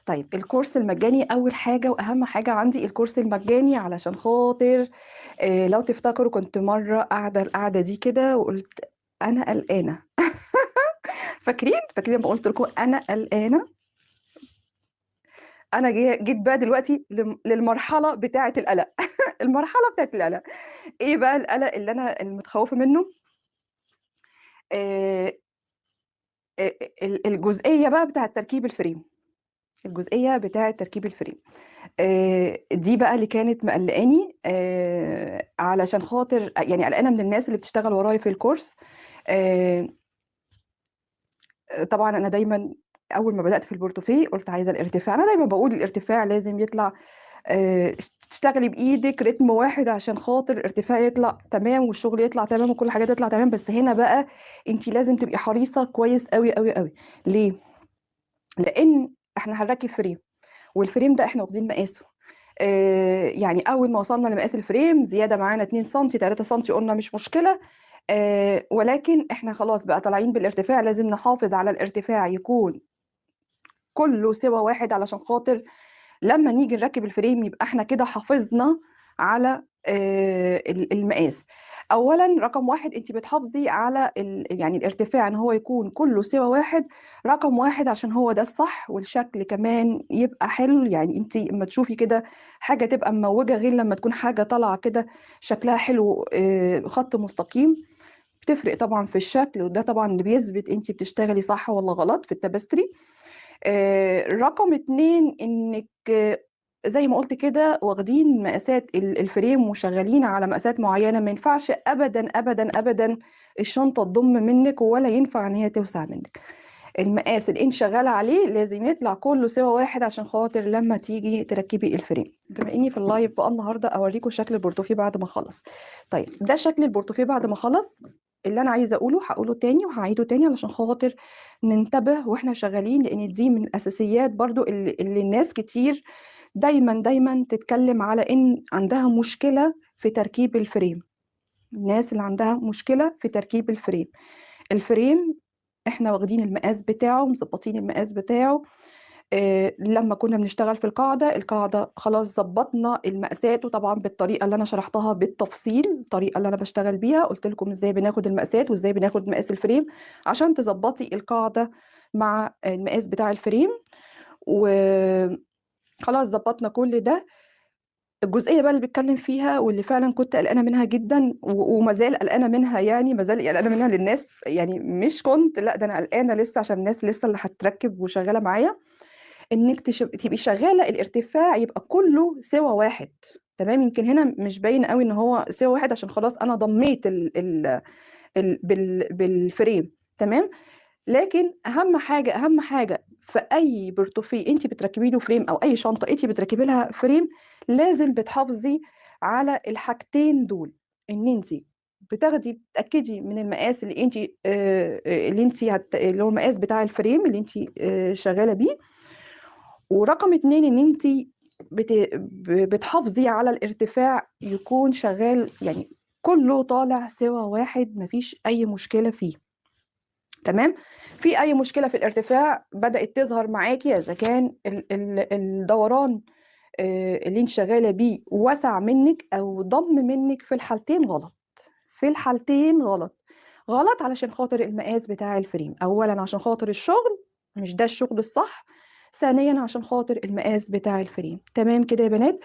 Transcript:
طيب الكورس المجاني أول حاجة وأهم حاجة عندي الكورس المجاني علشان خاطر لو تفتكروا كنت مرة قاعدة القعدة دي كده وقُلت أنا قلقانة فاكرين لمّا قُلت لكم أنا قلقانة؟ أنا جيت بقى دلوقتي للمرحلة بتاعة القلق المرحلة بتاعة القلق، إيه بقى القلق اللي أنا المتخوّفة منه؟ آآ الجزئية بقى بتاعة تركيب الفريم، الجزئية بتاعة تركيب الفريم. دي بقى اللي كانت مقلّقاني علشان خاطر يعني قلقانة من الناس اللي بتشتغل ورايا في الcourse. آآ طبعًا أنا دايمًا أول ما بدأت في البورتوفيه قُلت عايزة الارتفاع، أنا دايمًا باقول الارتفاع لازم يطلع تشتغلي بإيدِك رتم واحد عشان خاطر الارتفاع يطلع تمام والشغل يطلع تمام وكل حاجة تطلع تمام، بس هنا بقى أنتِ لازم تبقي حريصة كويس أوي، أوي، أوي. ليه؟ لإن إحنا هنركّب فريم والفريم ده إحنا واخدين مقاسه. يعني أول ما وصلنا لمقاس الفريم زيادة معانا 2 سنتي، 3 سنتي قُلنا مش مشكلة. ولكن إحنا خلاص بقى طالعين بالارتفاع لازم نحافظ على الارتفاع يكون كُلّه سِوَى واحد علشان خاطر لمّا نيجي نركّب الفريم يبقى إحنا كده حافظنا على المقاس. أولًا رقم 1 أنتِ بتحافظي على يعني الارتفاع إن هو يكون كُلّه سِوَى واحد، رقم 1 عشان هو ده الصح والشكل كمان يبقى حلو، يعني أنتِ أمّا تشوفي كده حاجة تبقى مموّجة غير لمّا تكون حاجة طالعة كده شكلها حلو خط مستقيم، بتفرق طبعًا في الشكل وده طبعًا اللي بيثبت أنتِ بتشتغلي صح والّا غلط في التبستري. رقم 2 إنِّك زي ما قُلت كده واخدين مقاسات الفريم وشغّالين على مقاسات معيّنة، ما ينفعش أبدًا، أبدًا، أبدًا الشنطة تضُم منِّك ولا ينفع إن هي توسع منِّك. المقاس اللي أنتِ شغّالة عليه لازم يطلع كُلّه سِوَى واحد عشان خاطر لمّا تيجي تركّبي الفريم. بما إني في الlive بقى النهارده أورّيكم شكل البورتوفيه بعد ما أخلّص. طيب ده شكل البورتوفيه بعد ما أخلّص، اللي أنا عايزة أقوله هاقوله تاني وهاعيده تاني علشان خاطر ننتبه وإحنا شغّالين، لإن دي من الأساسيات برضه اللي الناس كتير دايمًا، دايمًا تتكلّم على إن عندها مشكلة في تركيب الفريم. الناس اللي عندها مشكلة في تركيب الفريم. الفريم إحنا واخدين المقاس بتاعه، مضبّطين المقاس بتاعه. لمّا كُنّا بنشتغل في القاعدة خلاص ضبّطنا المقاسات وطبعًا بالطريقة اللي أنا شرحتها بالتفصيل، الطريقة اللي أنا باشتغل بيها، قُلت لكم إزاي بناخد المقاسات وإزاي بناخد مقاس الفريم عشان تضبّطي القاعدة مع المقاس بتاع الفريم. وخلاص ضبّطنا كل ده. الجزئية بقى اللي باتكلّم فيها واللي فعلًا كنت قلقانة منها جدًا وما زال قلقانة منها يعني، ما زال قلقانة منها للناس يعني مش كنت، لأ ده أنا قلقانة لسه عشان الناس لسه اللي هتركّب وشغّالة معايا. إنِّك تبقي شغّالة الارتفاع يبقى كُلّه سِوَى واحد، تمام. يمكن هنا مش باين أوي إن هو سِوَى واحد عشان خلاص أنا ضمّيت بالفريم، تمام. لكن أهم حاجة، أهم حاجة في أي بورتوفيه أنتِ بتركّبي له فريم أو أي شنطة أنتِ بتركّبي لها فريم، لازم بتحافظي على الحاجتين دول، إن أنتِ بتتأكدي من المقاس اللي أنتِ اللي أنتِ اللي هو المقاس بتاع الفريم اللي أنتِ شغّالة بيه. ورقم 2 إن أنتِ بتحافظي على الارتفاع يكون شغّال يعني كُلّه طالع سِوَى واحد ما فيش أي مشكلة فيه، تمام. في أي مشكلة في الارتفاع بدأت تظهر معاكِ إذا كان الدوران اللي أنتِ شغّالة بيه وسع منِّك أو ضَم منِّك في الحالتين غلط، في الحالتين غلط. غلط علشان خاطر المقاس بتاع الفريم، أولًا عشان خاطر الشغل، مش ده الشغل الصح. ثانيًا عشان خاطر المقاس بتاع الفريم، تمام كده يا بنات؟